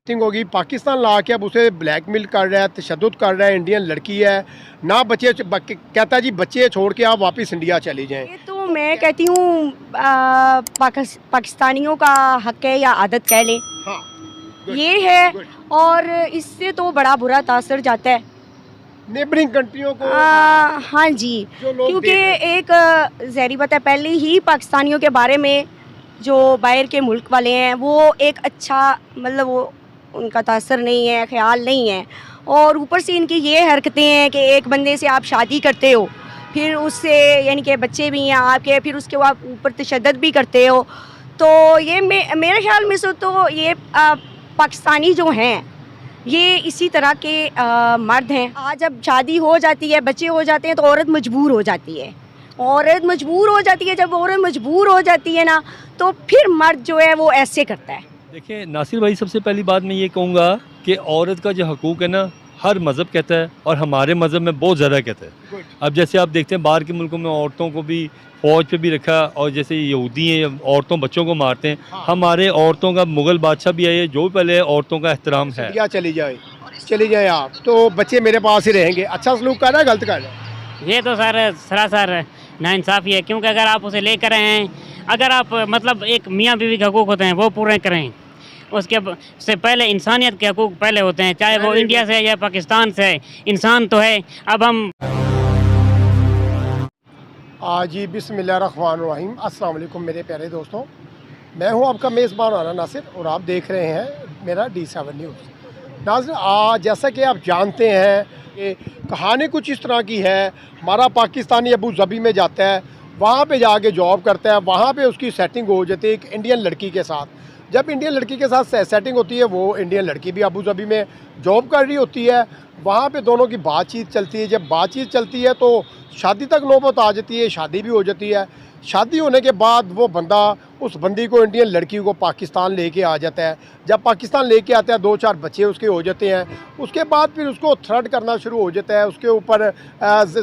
Thing होगी पाकिस्तान ला के अब उसे ब्लैकमेल कर रहा है, तशद्दुद कर रहा है। इंडियन लड़की है ना, बच्चे कहता है जी बच्चे छोड़ के आप वापस इंडिया चली जाएं। ये तो मैं कहती हूँ पाकिस्तानियों का हक है या आदत कह लें, हाँ, good, ये है। good। और इससे तो बड़ा बुरा तासर जाता है नेबरिंग कंट्रियों को हाँ जी, जो लोग क्योंकि देख रहे हैं। एक ज़हरी बात है, पहले ही पाकिस्तानियों के बारे में जो बाहर के मुल्क वाले हैं वो एक अच्छा मतलब वो उनका तासर नहीं है, ख्याल नहीं है। और ऊपर से इनकी ये हरकतें हैं कि एक बंदे से आप शादी करते हो, फिर उससे यानी कि बच्चे भी हैं आपके, फिर उसके बाद ऊपर तशद्दुद भी करते हो। तो ये मेरे ख्याल में से तो ये पाकिस्तानी जो हैं ये इसी तरह के मर्द हैं। आज जब शादी हो जाती है, बच्चे हो जाते हैं, तो औरत मजबूर हो जाती है। औरत मजबूर हो जाती है, जब औरत मजबूर हो जाती है ना, तो फिर मर्द जो है वो ऐसे करता है। देखिए नासिर भाई, सबसे पहली बात मैं ये कहूँगा कि औरत का जो हकूक़ है ना, हर मज़हब कहता है और हमारे मज़हब में बहुत ज़्यादा कहता है। Good। अब जैसे आप देखते हैं बाहर के मुल्कों में औरतों को भी फ़ौज पे भी रखा, और जैसे यहूदी हैं औरतों बच्चों को मारते हैं। हाँ। हमारे औरतों का मुग़ल बादशाह भी आए, जो पहले औरतों का एहतराम है। इंडिया चली जाए आप तो बच्चे मेरे पास ही रहेंगे। अच्छा सलूक कर रहा है, गलत कर रहा है? ये तो सर सरासर नाइंसाफ़ी है, क्योंकि अगर आप उसे लेकर आए हैं, अगर आप मतलब एक मियाँ बीवी के हकूक़ होते हैं वो पूरे करें, उसके से पहले इंसानियत के हकूक़ पहले होते हैं, चाहे वो इंडिया से या पाकिस्तान से, इंसान तो है। अब हम जी बिस्मिल्लाहिर्रहमानिर्रहीम, अस्सलाम वालेकुम मेरे प्यारे दोस्तों। मैं हूं आपका मेज़बान राना नासिर और आप देख रहे हैं मेरा D7 न्यूज़। नाज़रीन, जैसा कि आप जानते हैं कि कहानी कुछ इस तरह की है। हमारा पाकिस्तानी अबू धाबी में जाता है, वहाँ पे जाके जॉब करता है, वहाँ पे उसकी सेटिंग हो जाती है एक इंडियन लड़की के साथ। जब इंडियन लड़की के साथ सेटिंग होती है, वो इंडियन लड़की भी अबू धाबी में जॉब कर रही होती है, वहाँ पे दोनों की बातचीत चलती है। जब बातचीत चलती है तो शादी तक नौबत आ जाती है, शादी भी हो जाती है। शादी होने के बाद वो बंदा उस बंदी को, इंडियन लड़की को पाकिस्तान लेके आ जाता है। जब पाकिस्तान लेके आता है, 2-4 बच्चे उसके हो जाते हैं। उसके बाद फिर उसको थ्रेट करना शुरू हो जाता है, उसके ऊपर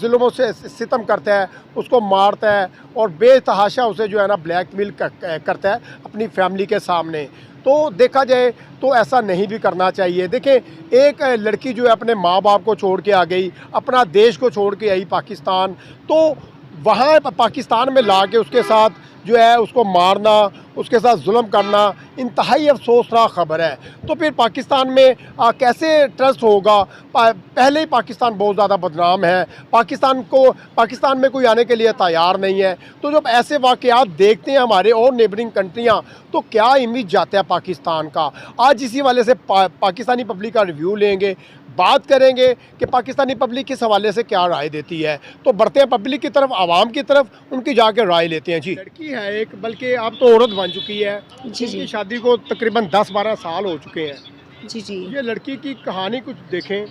जुल्मों से सितम करता है, उसको मारता है और बेतहाशा उसे जो है ना ब्लैकमेल करता है अपनी फैमिली के सामने। तो देखा जाए तो ऐसा नहीं भी करना चाहिए। देखें, एक लड़की जो है अपने माँ बाप को छोड़ के आ गई, अपना देश को छोड़ के आई पाकिस्तान, तो वहाँ पाकिस्तान में ला के उसके साथ जो है उसको मारना, उसके साथ जुल्म करना इंतहाई अफसोसनाक ख़बर है। तो फिर पाकिस्तान में कैसे ट्रस्ट होगा? पहले ही पाकिस्तान बहुत ज़्यादा बदनाम है, पाकिस्तान में कोई आने के लिए तैयार नहीं है। तो जब ऐसे वाक़यात देखते हैं हमारे और नेबरिंग कंट्रियाँ, तो क्या इमेज जाता है पाकिस्तान का। आज इसी वाले से पाकिस्तानी पब्लिक का रिव्यू लेंगे, बात करेंगे कि पाकिस्तानी पब्लिक किस हवाले से क्या राय देती है। तो बढ़ते हैं पब्लिक की तरफ, आवाम की तरफ, उनकी जाके राय लेते हैं। जी, लड़की है एक, बल्कि अब तो औरत बन चुकी है। जी जी इनकी शादी को तकरीबन 10-12 साल हो चुके हैं। जी जी ये लड़की की कहानी कुछ देखें,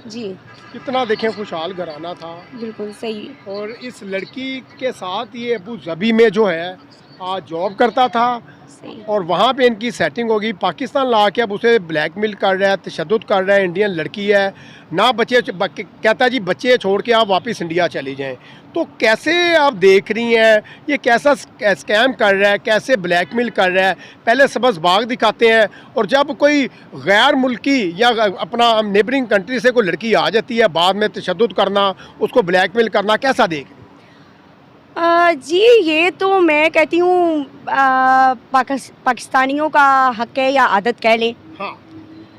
जी, कितना देखें खुशहाल घराना था। बिल्कुल सही। और इस लड़की के साथ ये अबू धाबी में जो है जॉब करता था, सही। और वहाँ पे इनकी सेटिंग होगी। पाकिस्तान ला के अब उसे ब्लैकमेल कर रहा है, तशद्दुद कर रहा है। इंडियन लड़की है ना, बच्चे कहता है जी बच्चे छोड़ के आप वापस इंडिया चली जाएं। तो कैसे आप देख रही हैं ये कैसा स्कैम कर रहा है, कैसे ब्लैकमेल कर रहा है? पहले सबज बाग दिखाते हैं, और जब कोई गैर मुल्की या अपना नेबरिंग कंट्री से कोई लड़की आ जाती है, बाद में तशद्दुद करना, उसको ब्लैकमेल करना, कैसा देख रही हैं? जी, ये तो मैं कहती हूँ पाकिस्तानियों का हक है या आदत कह लें, हाँ,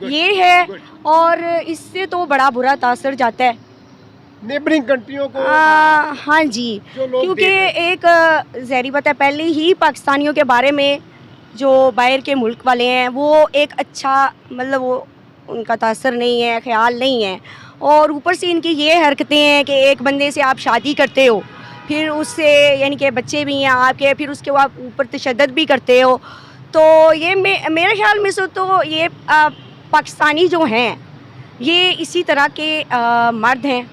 good, ये है। good। और इससे तो बड़ा बुरा तासर जाता है नेबरिंग कंट्रियों को हाँ जी, जो लोग क्योंकि देख रहे हैं। एक ज़हरी बात है, पहले ही पाकिस्तानियों के बारे में जो बाहर के मुल्क वाले हैं वो एक अच्छा मतलब वो उनका तासर नहीं है, ख्याल नहीं है। और ऊपर से इनकी ये हरकतें हैं कि एक बंदे से आप शादी करते हो, फिर उससे यानी कि बच्चे भी हैं आपके, फिर उसके बाद ऊपर तशद्दुद भी करते हो। तो ये मेरे ख्याल में से तो ये पाकिस्तानी जो हैं ये इसी तरह के मर्द हैं,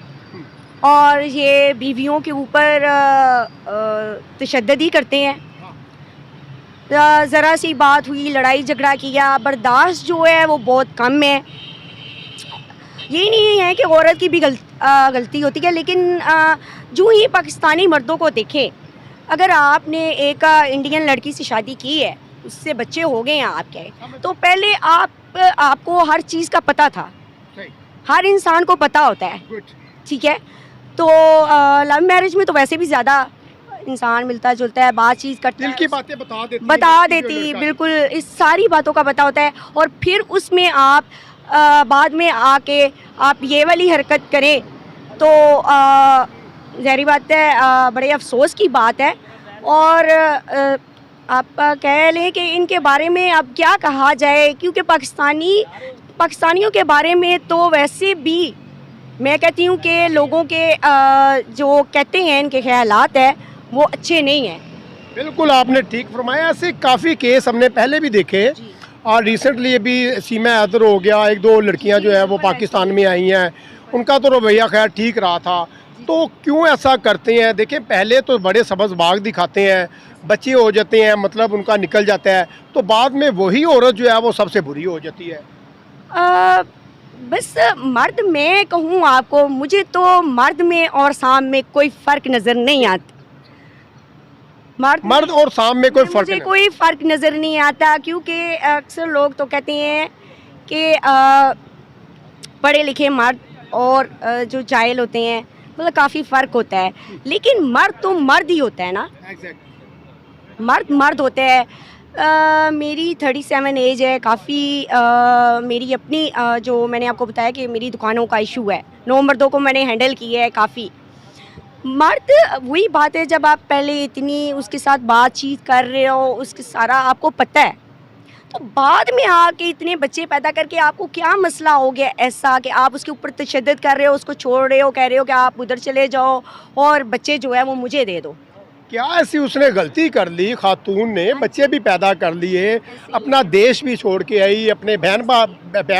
और ये बीवियों के ऊपर तशद्दुद ही करते हैं। ज़रा सी बात हुई, लड़ाई झगड़ा किया, बर्दाश्त जो है वो बहुत कम है। ये नहीं है कि औरत की भी गलती होती है, लेकिन जो ही पाकिस्तानी मर्दों को देखें, अगर आपने एक इंडियन लड़की से शादी की है, उससे बच्चे हो गए हैं आपके, तो पहले आप आपको हर चीज़ का पता था, सही, हर इंसान को पता होता है, गुड। ठीक है। तो लव मैरिज में तो वैसे भी ज़्यादा इंसान मिलता जुलता है, बातचीत करता दिल है, की बातें बता देती बता लड़की जो देती, लड़का है। बिल्कुल इस सारी बातों का पता होता है। और फिर उसमें आप बाद में आके आप ये वाली हरकत करें तो ज़ाहिर बात है बड़े अफसोस की बात है। और आप कह लें कि इनके बारे में अब क्या कहा जाए, क्योंकि पाकिस्तानियों के बारे में तो वैसे भी मैं कहती हूँ कि लोगों के जो कहते हैं इनके ख्यालात है वो अच्छे नहीं हैं। बिल्कुल आपने ठीक फरमाया। ऐसे काफ़ी केस हमने पहले भी देखे और रिसेंटली अभी सीमा हैदर हो गया, एक दो लड़कियां जो है वो पाकिस्तान में आई हैं, उनका तो रवैया खैर ठीक रहा था। तो क्यों ऐसा करते हैं? देखें, पहले तो बड़े सब्ज़ बाग दिखाते हैं, बच्चे हो जाते हैं, मतलब उनका निकल जाता है, तो बाद में वही औरत जो है वो सबसे बुरी हो जाती है। बस मर्द में कहूँ आपको, मुझे तो मर्द में और साम में कोई फ़र्क नज़र नहीं आता। मर्द और साम में कोई फ़र्क मुझे नहीं। कोई फ़र्क नज़र नहीं आता, क्योंकि अक्सर लोग तो कहते हैं कि पढ़े लिखे मर्द और जो जाहिल होते हैं, मतलब काफ़ी फ़र्क होता है। लेकिन मर्द तो मर्द ही होता है ना, मर्द होते हैं। मेरी 37 एज है, काफ़ी मेरी अपनी जो मैंने आपको बताया कि मेरी दुकानों का इशू है, 9 मर्दों को मैंने हैंडल किया है काफ़ी। मर्द वही बात है, जब आप पहले इतनी उसके साथ बातचीत कर रहे हो, उसके सारा आपको पता है, तो बाद में आके इतने बच्चे पैदा करके आपको क्या मसला हो गया ऐसा कि आप उसके ऊपर तशद्दुद कर रहे हो, उसको छोड़ रहे हो, कह रहे हो कि आप उधर चले जाओ और बच्चे जो है वो मुझे दे दो। क्या ऐसी उसने गलती कर ली? खातून ने बच्चे भी पैदा कर लिए, अपना देश भी छोड़ के आई, अपने बहन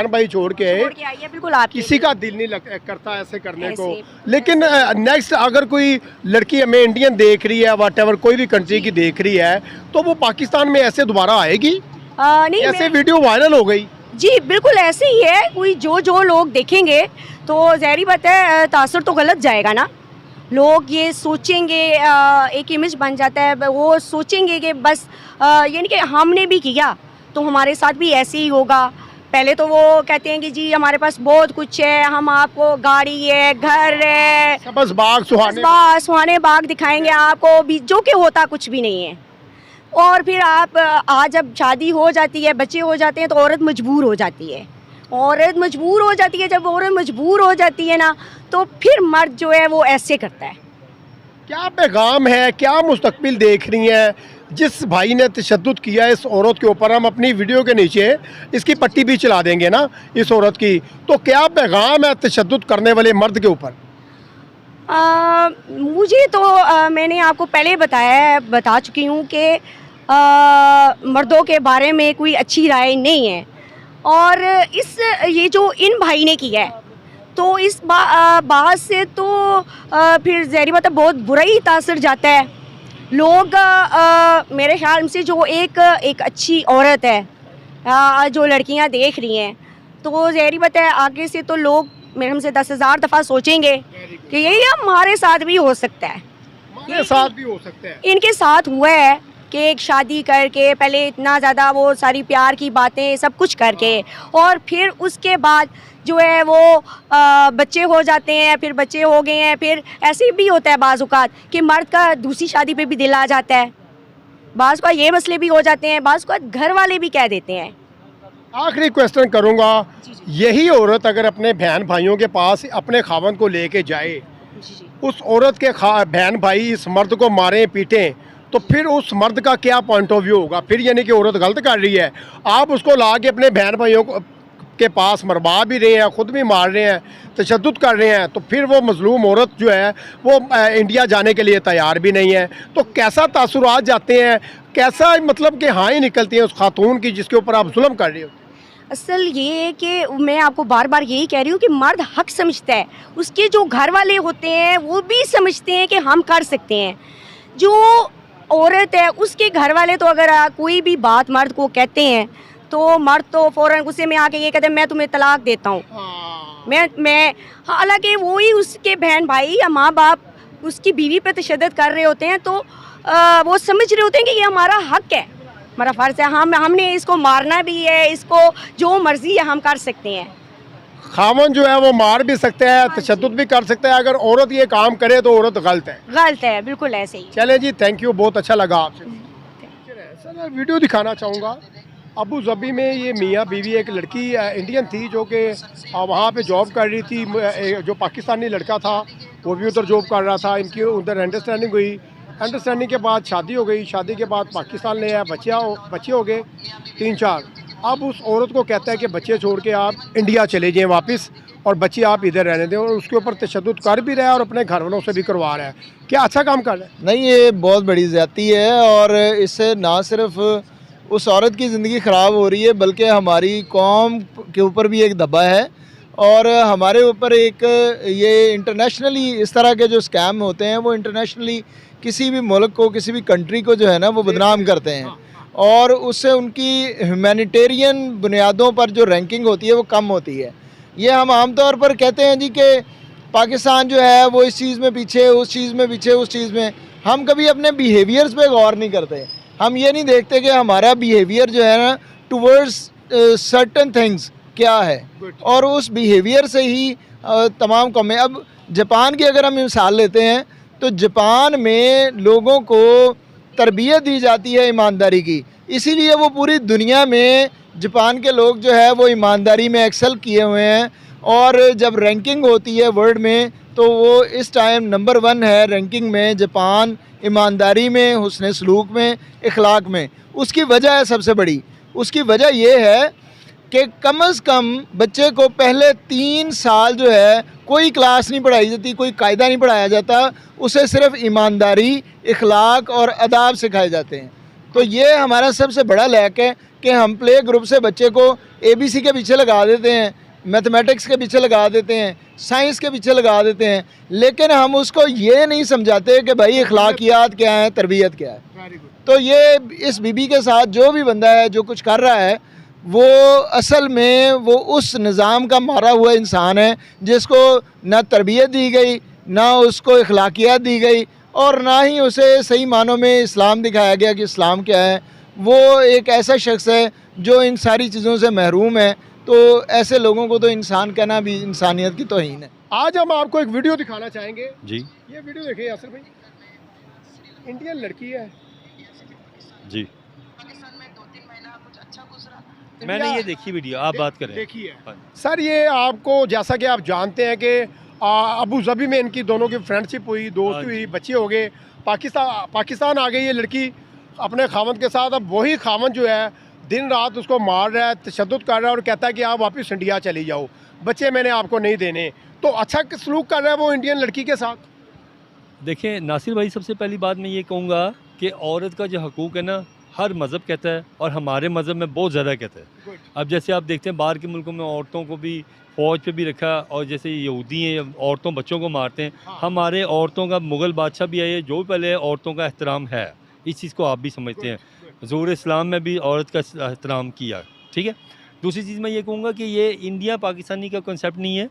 भाई छोड़ के आए, छोड़ के आई है, बिल्कुल आप किसी का दिल नहीं करता ऐसे करने को। ऐसे। लेकिन नेक्स्ट अगर कोई लड़की हमें इंडियन देख रही है, व्हाटएवर कोई भी कंट्री की देख रही है, तो वो पाकिस्तान में ऐसे दोबारा आएगी? नहीं, ऐसे वीडियो वायरल हो गई। जी बिल्कुल ऐसे ही है। कोई जो लोग देखेंगे तो ज़ाहिर बात है तासुर तो गलत जाएगा ना। लोग ये सोचेंगे, एक इमेज बन जाता है, वो सोचेंगे कि बस यानी कि हमने भी किया तो हमारे साथ भी ऐसे ही होगा। पहले तो वो कहते हैं कि जी हमारे पास बहुत कुछ है, हम आपको गाड़ी है, घर है, सब्ज़ बाग सुहाने बाग दिखाएंगे आपको भी, जो कि होता कुछ भी नहीं है। और फिर आप आज जब शादी हो जाती है, बच्चे हो जाते हैं, तो औरत मजबूर हो जाती है। जब औरत मजबूर हो जाती है ना, तो फिर मर्द जो है वो ऐसे करता है। क्या पैगाम है, क्या मुस्तकबिल देख रही हैं? जिस भाई ने तशद्दुद किया इस औरत के ऊपर, हम अपनी वीडियो के नीचे इसकी पट्टी भी चला देंगे ना इस औरत की, तो क्या पैगाम है तशद्दुद करने वाले मर्द के ऊपर? मुझे तो मैंने आपको पहले बता चुकी हूँ कि मर्दों के बारे में कोई अच्छी राय नहीं है। और ये जो इन भाई ने किया है, तो इस बात से तो फिर ज़ाहिर बात है बहुत बुरा ही तासर जाता है। लोग मेरे ख्याल से जो एक अच्छी औरत है, जो लड़कियां देख रही हैं, तो ज़ाहिर बात है आगे से तो लोग मेरे हमसे 10,000 दफ़ा सोचेंगे कि यही हमारे साथ भी हो सकता है, हमारे साथ भी हो सकता है। इनके साथ हुआ है कि एक शादी करके पहले इतना ज़्यादा वो सारी प्यार की बातें सब कुछ करके, और फिर उसके बाद जो है वो बच्चे हो जाते हैं, फिर बच्चे हो गए हैं, फिर ऐसे भी होता है बाज़ औक़ात कि मर्द का दूसरी शादी पे भी दिल आ जाता है, बाज़ का ये मसले भी हो जाते हैं, बाज़ का घर वाले भी कह देते हैं। आखिरी क्वेश्चन करूँगा, यही औरत अगर अपने बहन भाइयों के पास अपने खावंद को लेके जाए, उस औरत के बहन भाई इस मर्द को मारें पीटें, तो फिर उस मर्द का क्या पॉइंट ऑफ व्यू होगा? फिर यानी कि औरत गलत कर रही है, आप उसको ला के अपने बहन भाइयों के पास मरवा भी रहे हैं, ख़ुद भी मार रहे हैं, तशद्दुद कर रहे हैं, तो फिर वो मजलूम औरत जो है वो इंडिया जाने के लिए तैयार भी नहीं है। तो कैसा तासुरात जाते हैं, कैसा मतलब कि हाँ ही निकलती है उस खातून की जिसके ऊपर आप जुल्म कर रहे हो? असल ये है कि मैं आपको बार बार यही कह रही हूँ कि मर्द हक समझता है, उसके जो घर वाले होते हैं वो भी समझते हैं कि हम कर सकते हैं। जो औरत है उसके घर वाले तो अगर कोई भी बात मर्द को कहते हैं तो मर्द तो फ़ौरन गुस्से में आके ये कहते हैं मैं तुम्हें तलाक देता हूँ। मैं हालांकि वो ही उसके बहन भाई या माँ बाप उसकी बीवी पे तशद्दुद कर रहे होते हैं, तो वो समझ रहे होते हैं कि ये हमारा हक है हमारा फ़र्ज़ है, हमने इसको मारना भी है, इसको जो मर्ज़ी है हम कर सकते हैं। खामन जो है वो मार भी सकते हैं, तशद्दुद भी कर सकते हैं। अगर औरत ये काम करे तो औरत गलत है। गलत है, बिल्कुल ऐसे ही। चले जी, थैंक यू, बहुत अच्छा लगा आपसे। सर मैं वीडियो दिखाना चाहूँगा। अबू धाबी में ये मियाँ बीवी, एक लड़की इंडियन थी जो कि वहाँ पे जॉब कर रही थी। जो पाकिस्तानी लड़का था वो भी उधर जॉब कर रहा था। इनकी उधर अंडरस्टैंडिंग हुई, अंडरस्टैंडिंग के बाद शादी हो गई। शादी के बाद पाकिस्तान ले आया, बच्चे हो गए 3-4। अब उस औरत को कहता है कि बच्चे छोड़ के आप इंडिया चले जाएं वापस, और बच्चे आप इधर रहने दें, और उसके ऊपर तशद्दुद कर भी रहा है और अपने घर वालों से भी करवा रहा है। क्या अच्छा काम कर रहा है? नहीं, ये बहुत बड़ी ज़्यादती है, और इससे ना सिर्फ उस औरत की ज़िंदगी ख़राब हो रही है बल्कि हमारी कौम के ऊपर भी एक दबा है। और हमारे ऊपर एक ये इंटरनेशनली इस तरह के जो स्कैम होते हैं वो इंटरनेशनली किसी भी मुल्क को, किसी भी कंट्री को जो है ना वो बदनाम करते हैं, और उससे उनकी ह्यूमैनिटेरियन बुनियादों पर जो रैंकिंग होती है वो कम होती है। ये हम आमतौर पर कहते हैं जी कि पाकिस्तान जो है वो इस चीज़ में पीछे, उस चीज़ में पीछे, उस चीज़ में। हम कभी अपने बिहेवियर्स पे गौर नहीं करते। हम ये नहीं देखते कि हमारा बिहेवियर जो है ना टुवर्ड्स सर्टन थिंग्स क्या है, और उस बिहेवियर से ही तमाम कौमें। अब जापान की अगर हम मिसाल लेते हैं तो जापान में लोगों को तरबियत दी जाती है ईमानदारी की, इसीलिए वो पूरी दुनिया में जापान के लोग जो है वो ईमानदारी में एक्सेल किए हुए हैं। और जब रैंकिंग होती है वर्ल्ड में तो वो इस टाइम नंबर 1 है रैंकिंग में जापान, ईमानदारी में, हुस्न सलूक में, इखलाक में। उसकी वजह है सबसे बड़ी, उसकी वजह ये है कि कम से कम बच्चे को पहले 3 साल जो है कोई क्लास नहीं पढ़ाई जाती, कोई कायदा नहीं पढ़ाया जाता, उसे सिर्फ ईमानदारी, इखलाक और अदाब सिखाए जाते हैं। तो ये हमारा सबसे बड़ा लैक है कि हम प्ले ग्रुप से बच्चे को ABC के पीछे लगा देते हैं, मैथमेटिक्स के पीछे लगा देते हैं, साइंस के पीछे लगा देते हैं, लेकिन हम उसको ये नहीं समझाते कि भाई इखलाकियात क्या है, तरबियत क्या है। तो ये इस बीबी के साथ जो भी बंदा है जो कुछ कर रहा है वो असल में वो उस निज़ाम का मारा हुआ इंसान है जिसको ना तरबियत दी गई, ना उसको इखलाकियात दी गई, और ना ही उसे सही मानों में इस्लाम दिखाया गया कि इस्लाम क्या है। वो एक ऐसा शख्स है जो इन सारी चीज़ों से महरूम है। तो ऐसे लोगों को तो इंसान कहना भी इंसानियत की तौहीन है। आज हम आपको एक वीडियो दिखाना चाहेंगे जी ये वीडियो देखिए यासिर भाई। इंडियन लड़की है जी, मैंने ये देखी वीडियो, आप बात करें। देखी है हाँ। सर। ये आपको जैसा कि आप जानते हैं कि अबू धाबी में इनकी दोनों की फ्रेंडशिप हुई, दोस्ती हुई, बच्चे हो गए, पाकिस्तान आ गई ये लड़की अपने खामन के साथ। अब वही खामन जो है दिन रात उसको मार रहा है, तशद्दुद कर रहा है और कहता है कि आप वापस इंडिया चली जाओ, बच्चे मैंने आपको नहीं देने। तो अच्छा सलूक कर रहा है वो इंडियन लड़की के साथ। देखें नासिर भाई, सबसे पहली बात मैं ये कहूँगा कि औरत का जो हकूक़ है ना हर मज़हब कहता है, और हमारे मज़हब में बहुत ज़्यादा कहता है। अब जैसे आप देखते हैं बाहर के मुल्कों में औरतों को भी फ़ौज पे भी रखा, और जैसे यहूदी हैं औरतों बच्चों को मारते हैं। हमारे औरतों का मुग़ल बादशाह भी आए, जो पहले औरतों का एहतराम है, इस चीज़ को आप भी समझते हैं। ज़ुहूर इस्लाम में भी औरत का एहतराम किया, ठीक है। दूसरी चीज़ मैं ये कहूँगा कि ये इंडिया पाकिस्तानी का कॉन्सेप्ट नहीं है।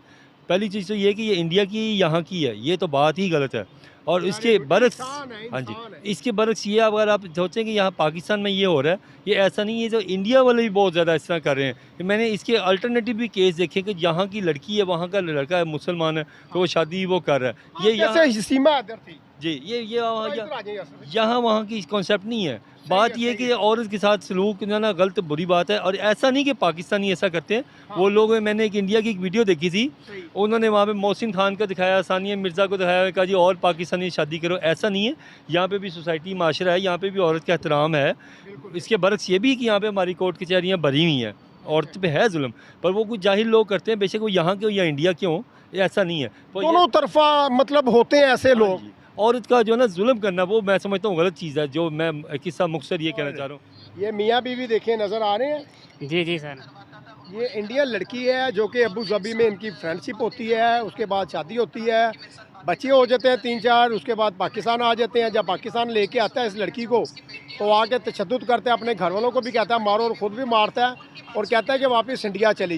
पहली चीज़ तो ये कि ये इंडिया की यहाँ की है, ये तो बात ही गलत है। और इसके बरक्स, हाँ जी, इसके बरक्स ये अगर आप सोचें कि यहाँ पाकिस्तान में ये हो रहा है, ये ऐसा नहीं है। जो इंडिया वाले भी बहुत ज़्यादा इस तरह कर रहे हैं कि मैंने इसके अल्टरनेटिव भी केस देखे कि यहाँ की लड़की है, वहाँ का लड़का है, मुसलमान है, तो वो शादी वो कर रहा है। ये यहाँ सीमा इधर थी जी, ये यहाँ वहाँ की कॉन्सेप्ट नहीं है। बात ये कि औरत के साथ सलूक ना गलत बुरी बात है, और ऐसा नहीं कि पाकिस्तानी ऐसा करते हैं। वो लोग, मैंने एक इंडिया की एक वीडियो देखी थी, उन्होंने वहाँ पे मोहसिन खान का दिखाया, सानिया मिर्ज़ा को दिखाया, कहा जी और पाकिस्तानी शादी करो। ऐसा नहीं है, यहाँ पे भी सोसाइटी माशरा है, यहाँ पे भी औरत का एहतराम है। इसके बरक्स ये भी कि यहाँ पे हमारी कोर्ट कचहरियाँ भरी हुई हैं, औरत पे है जुल्म, पर वो कुछ जाहिल लोग करते हैं, बेशक वो यहाँ के हो या इंडिया के हों, ऐसा नहीं है। दोनों तरफा मतलब होते हैं ऐसे लोग। औरत का जो है ना जुल्म करना, वो मैं समझता हूँ गलत चीज़ है। जो मैं किस्सा मुख्तसर ये कहना चाह रहा हूँ। ये मियाँ बीवी देखें नज़र आ रहे हैं। जी जी सर। ये इंडियन लड़की है जो कि अबू धाबी में इनकी फ्रेंडशिप होती है, उसके बाद शादी होती है, बच्चे हो जाते हैं 3-4, उसके बाद पाकिस्तान आ जाते हैं। जब पाकिस्तान लेके आता है इस लड़की को तो आके तशद्दुद करते हैं, अपने घर वालों को भी कहता है मारो, और ख़ुद भी मारता है, और कहता है कि वापस इंडिया चली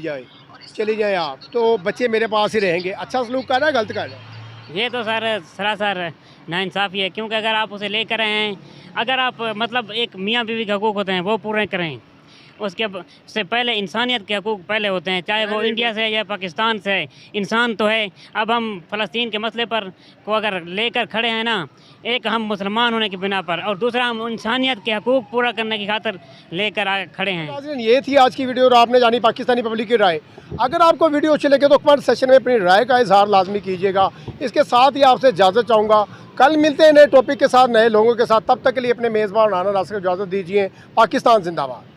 जाए आप, तो बच्चे मेरे पास ही रहेंगे। अच्छा सलूक कर रहा है, गलत कर रहा है? ये तो सर सरासर नाइंसाफ़ी है, क्योंकि अगर आप उसे लेकर आए हैं, अगर आप मतलब एक मियाँ बीवी के हकूक़ होते हैं वो पूरे करें, से पहले इंसानियत के हकूक़ पहले होते हैं, चाहे वो इंडिया से या पाकिस्तान से है, इंसान तो है। अब हम फ़लस्तीन के मसले पर को अगर लेकर खड़े हैं ना, एक हम मुसलमान होने की बिना पर, और दूसरा हम इंसानियत के हकूक़ पूरा करने की खातिर लेकर खड़े हैं। नाज़रीन, ये थी आज की वीडियो और आपने जानी पाकिस्तानी पब्लिक की राय। अगर आपको वीडियो अच्छी लगे तो कमेंट सेक्शन में अपनी राय का इजहार लाजमी कीजिएगा। इसके साथ ही आपसे इजाज़त चाहूँगा, कल मिलते हैं नए टॉपिक के साथ, नए लोगों के साथ। तब तक के लिए अपने मेज़बान राना नासिर को इजाज़त दीजिए। पाकिस्तान जिंदाबाद।